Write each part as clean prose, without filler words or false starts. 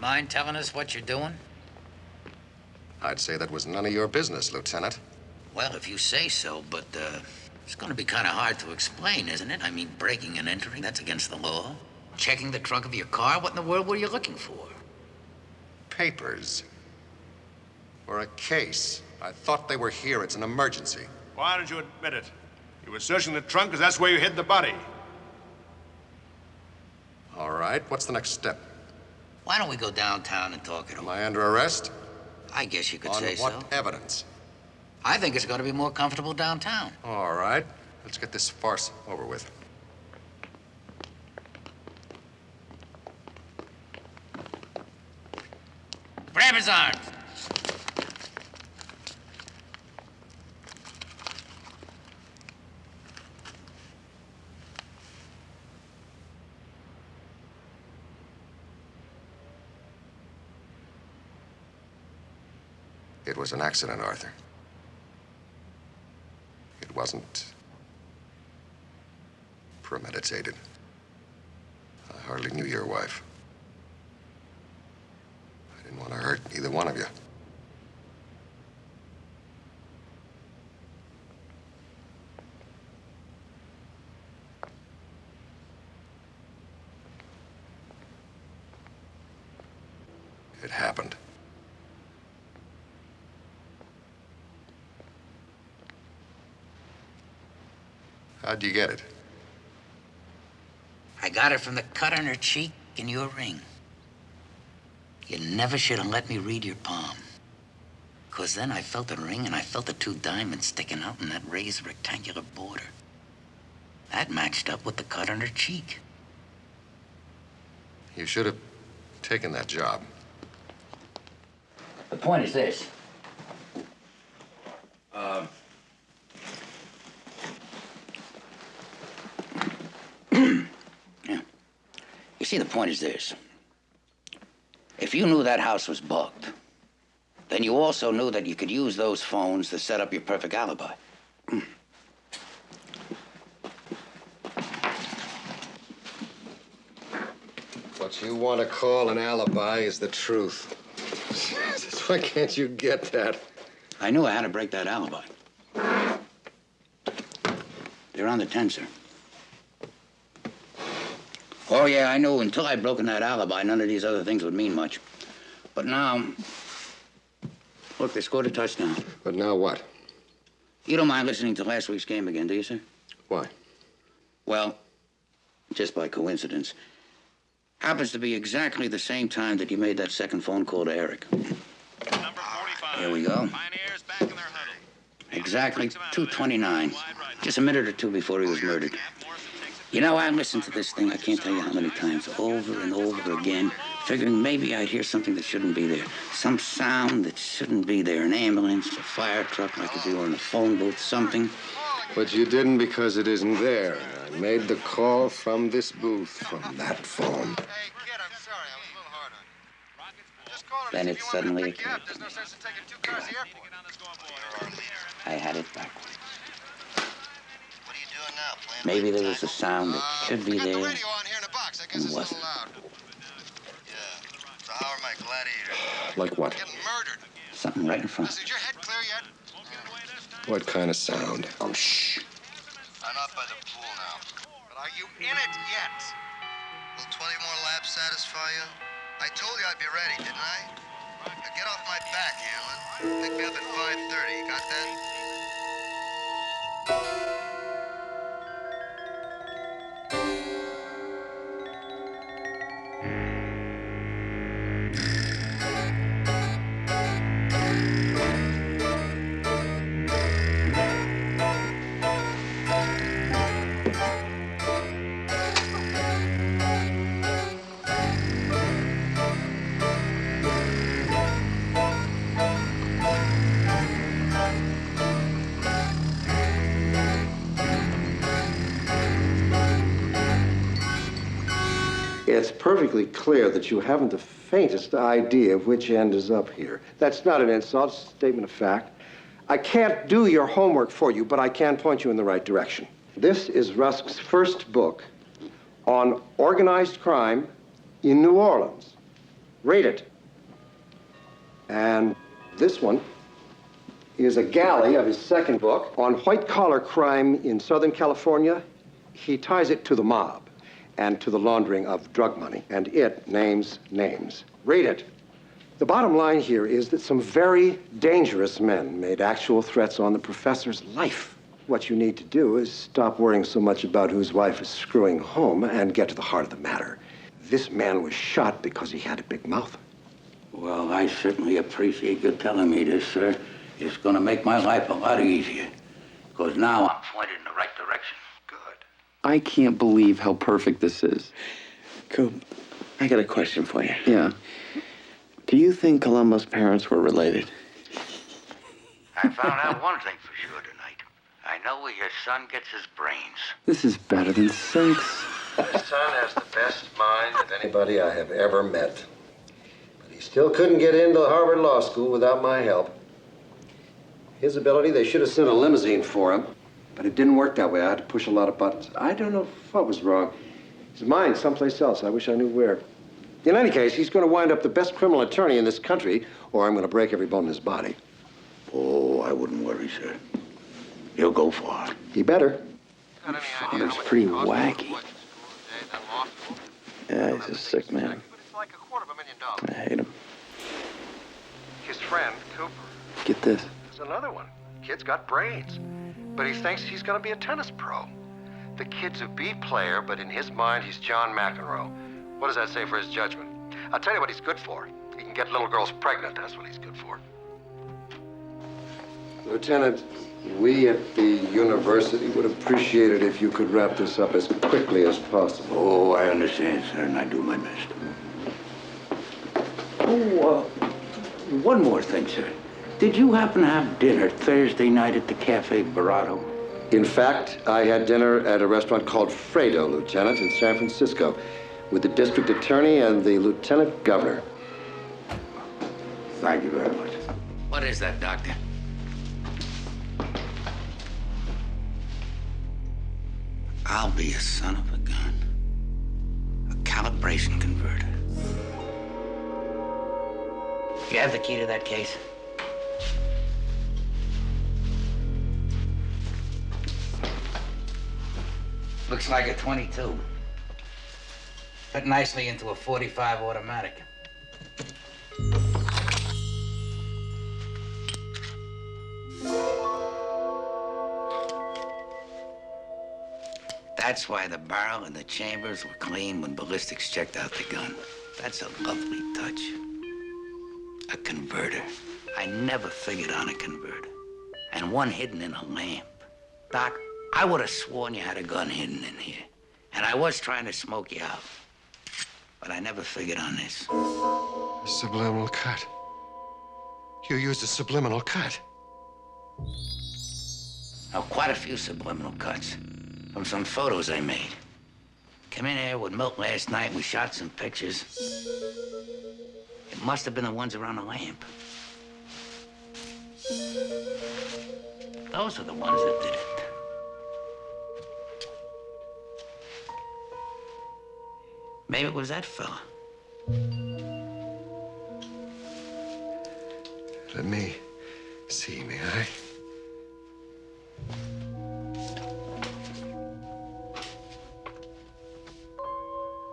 Mind telling us what you're doing? I'd say that was none of your business, Lieutenant. Well, if you say so, but, it's gonna be kind of hard to explain, isn't it? I mean, breaking and entering, that's against the law. Checking the trunk of your car, what in the world were you looking for? Papers. Or a case. I thought they were here. It's an emergency. Why don't you admit it? You were searching the trunk because that's where you hid the body. All right, what's the next step? Why don't we go downtown and talk it Am over? I under arrest? I guess you could On say what so. evidence? I think it's gonna be more comfortable downtown. All right, let's get this farce over with. Grab his arms. It was an accident, Arthur. It wasn't premeditated. I hardly knew your wife. I didn't want to hurt either one of you. It happened. How'd you get it? I got it from the cut on her cheek and your ring. You never should have let me read your palm. 'Cause then I felt the ring and I felt the two diamonds sticking out in that raised rectangular border. That matched up with the cut on her cheek. You should have taken that job. The point is this. You see, the point is this. If you knew that house was bugged, then you also knew that you could use those phones to set up your perfect alibi. What you want to call an alibi is the truth. Why can't you get that? I knew I had to break that alibi. They're on the 10, sir. Oh, yeah, I knew until I'd broken that alibi, none of these other things would mean much. But now, look, they scored a touchdown. But now what? You don't mind listening to last week's game again, do you, sir? Why? Well, just by coincidence, happens to be exactly the same time that you made that second phone call to Eric. Number 45. Here we go. Pioneers back in their huddle. Exactly 2:29. Just a minute or two before he was murdered. You know, I listened to this thing, I can't tell you how many times, over and over again, figuring maybe I'd hear something that shouldn't be there. Some sound that shouldn't be there. An ambulance, a fire truck, like if you were in a phone booth, something. But you didn't because it isn't there. I made the call from this booth, from that phone. Hey, kid, I'm sorry. I was a little hard on you. Just call him Then if it you want me to suddenly pick you up. occurred There's to no me. sense in taking two cars to the airport. I had it backwards. What are you doing now? Playing Maybe like there was a sound that should be I got the there. radio on here in the box. I guess and it's a wasn't. little loud. Yeah. So how are my gladiators? Like what? Getting murdered. Something right in front. Is your head clear yet? What kind of sound? Oh, shh. I'm out by the pool now. But are you in it yet? Will 20 more laps satisfy you? I told you I'd be ready, didn't I? Now get off my back, Hanlon. Pick me up at 5:30. You got that? It's perfectly clear that you haven't the faintest idea of which end is up here. That's not an insult, it's a statement of fact. I can't do your homework for you, but I can point you in the right direction. This is Rusk's first book on organized crime in New Orleans. Read it. And this one is a galley of his second book on white-collar crime in Southern California. He ties it to the mob and to the laundering of drug money, and it names names. Read it. The bottom line here is that some very dangerous men made actual threats on the professor's life. What you need to do is stop worrying so much about whose wife is screwing home and get to the heart of the matter. This man was shot because he had a big mouth. Well, I certainly appreciate you telling me this, sir. It's going to make my life a lot easier. Because now I'm pointed in the right direction. Good. I can't believe how perfect this is. Culp, I got a question for you. Yeah. Do you think Columbo's parents were related? I found out one thing for sure tonight. I know where your son gets his brains. This is better than sex. My son has the best mind of anybody I have ever met. But he still couldn't get into Harvard Law School without my help. His ability, they should have sent a limousine for him. But it didn't work that way. I had to push a lot of buttons. I don't know what was wrong. His mind's someplace else. I wish I knew where. In any case, he's going to wind up the best criminal attorney in this country, or I'm going to break every bone in his body. Oh, I wouldn't worry, sir. He'll go far. He better. Father's pretty wacky. Yeah, he's a sick man. It's like $250,000. I hate him. His friend, Cooper, Get this. is another one. Kid's got brains, but he thinks he's going to be a tennis pro. The kid's a B player, but in his mind, he's John McEnroe. What does that say for his judgment? I'll tell you what he's good for. He can get little girls pregnant. That's what he's good for. Lieutenant, we at the university would appreciate it if you could wrap this up as quickly as possible. Oh, I understand, sir, and I do my best. Oh, one more thing, sir. Did you happen to have dinner Thursday night at the Cafe Barado? In fact, I had dinner at a restaurant called Fredo, Lieutenant, in San Francisco, with the district attorney and the lieutenant governor. Thank you very much. What is that, Doctor? I'll be a son of a gun. A calibration converter. You have the key to that case? Looks like a 22. Fit nicely into a 45 automatic. That's why the barrel and the chambers were clean when ballistics checked out the gun. That's a lovely touch. A converter. I never figured on a converter. And one hidden in a lamp. Doc, I would have sworn you had a gun hidden in here. And I was trying to smoke you out. But I never figured on this. A subliminal cut. You used a subliminal cut. Now, quite a few subliminal cuts from some photos I made. Came in here with Milt last night and we shot some pictures. It must have been the ones around the lamp. Those are the ones that did it. Maybe it was that fella. Let me see, may I?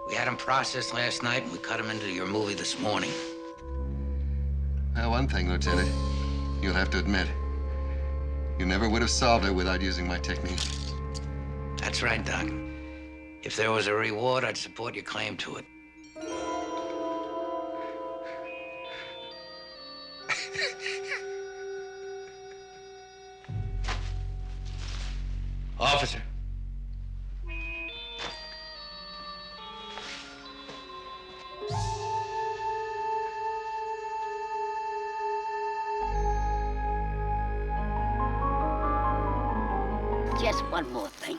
We had him processed last night and we cut him into your movie this morning. Well, one thing, Lieutenant, you'll have to admit, you never would have solved it without using my technique. That's right, Doc. If there was a reward, I'd support your claim to it. Officer. Just one more thing.